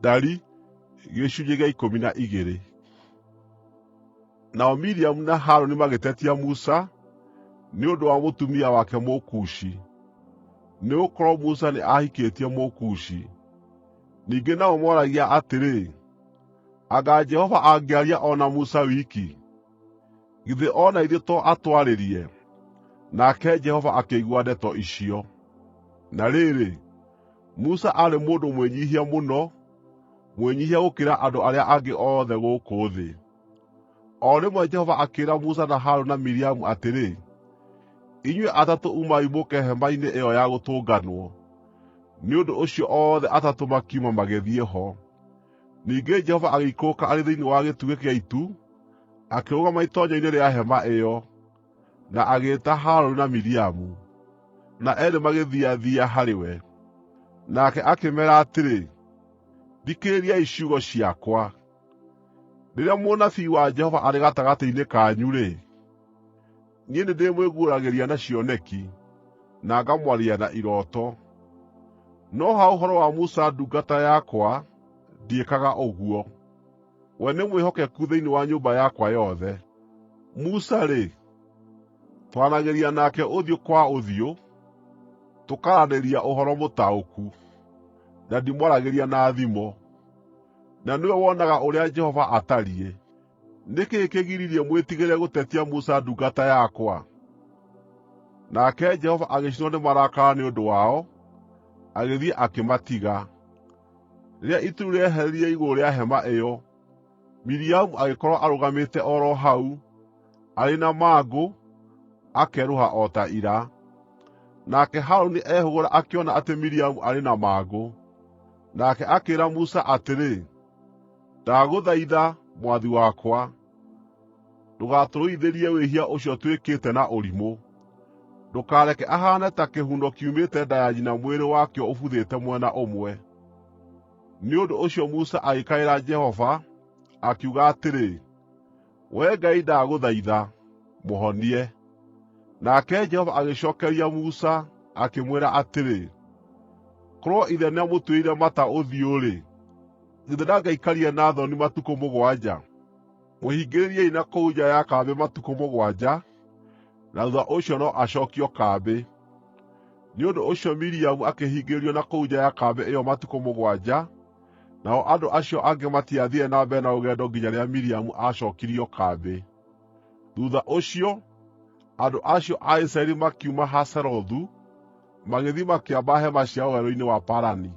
Ndari gĩcunjĩ gĩa 12. Nao Miriamu na Harũni magĩtetia Musa nĩ ũndũ wa mũtumia wake Mũkushi, nĩgũkorwo Musa nĩ ahikĩtie Mũkushi. Ningĩ nao moragia atĩrĩ, anga Jehova angĩaria o na Musa wiki? Githĩ o na ithuĩ to atwarĩrie? Nake Jehova akĩigua ndeto icio. Na rĩrĩ, Musa aarĩ mũndũ mwĩnyiihia mũno, mwĩnyiihia gũkĩra andũ arĩa angĩ othe gũkũ thĩ. O rĩmwe Jehova akĩĩra Musa na Harũni na Miriamu atĩrĩ, inyuĩ atatũ umai mũũke hema-inĩ ĩyo ya gũtũnganwo. Nĩ ũndũ ũcio othe atatũ makiuma magĩthiĩ ho. Ningĩ Jehova agĩikũrũka arĩ thĩinĩ wa gĩtugĩ gĩa itu, akĩrũgama itoonyero-inĩ rĩa hema ĩyo, na agĩĩta Harũni na Miriamu, na eerĩ magĩthiathia harĩ we. Nake akĩmeera atĩrĩ, thikĩrĩriai ciugo ciakwa. Rĩrĩa mũnabii wa Jehova arĩ gatagatĩ-inĩ kanyu-rĩ, niĩ nĩndĩmwĩguũragĩria na cioneki, na ngamwarĩria na irooto. No ha ũhoro wa Musa ndungata yakwa, ndiĩkaga ũguo. We nĩ mwĩhokeku thĩinĩ wa nyũmba yakwa yothe. Musa-rĩ, twaranagĩria nake ũthiũ kwa ũthiũ, tũkaaranĩria ũhoro mũtaũku, na ndimwaragĩria na thimo. Na nĩwe wonaga ũrĩa Jehova atariĩ. Nĩ kĩĩ kĩgiririe mwĩtigĩre gũtetia Musa ndungata yakwa? Nake Jehova agĩcinwo nĩ marakara nĩ ũndũ wao, agĩthiĩ akĩmatiga. Rĩrĩa itu rĩu rĩeherire igũrũ rĩa hema ĩyo, Miriamu agĩkorwo arũgamĩte o ro hau, arĩ na mangũ, akerũha o ta ira. Nake Harũni ehũgũra akĩona atĩ Miriamu arĩ na mangũ. Nake akĩĩra Musa atĩrĩ, ndagũthaitha, mwathi wakwa, ndũgatũrũithĩrie wĩhia ũcio twĩkĩte na ũrimũ. Ndũkareke ahaane ta kĩhuno kiumĩte nda ya nyina mwĩrĩ wakĩo ũbuthĩte mwena ũmwe. Nĩ ũndũ ũcio Musa agĩkaĩra Jehova, akiuga atĩrĩ, wee Ngai ndagũthaitha, mũhonie. Nake Jehova agĩcookeria Musa, akĩmwĩra atĩrĩ, korwo ithe nĩamũtuĩrĩire mata ũthiũ-rĩ, githĩ ndangĩaikarire na thoni matukũ 7? Mũhingĩrĩriei na kũu nja ya kambĩ matukũ 7, na thuutha ũcio no acookio kambĩ. Nĩ ũndũ ũcio Miriamu akĩhingĩrĩrio na kũu nja ya kambĩ ĩyo matukũ 7, nao andũ acio angĩ matiathiire na mbere na rũgendo nginya rĩrĩa Miriamu acookirio kambĩ. Thuutha ũcio, andũ acio a Isiraeli makiuma Hazerothu, magĩthiĩ makĩamba hema ciao werũ-inĩ wa Parani.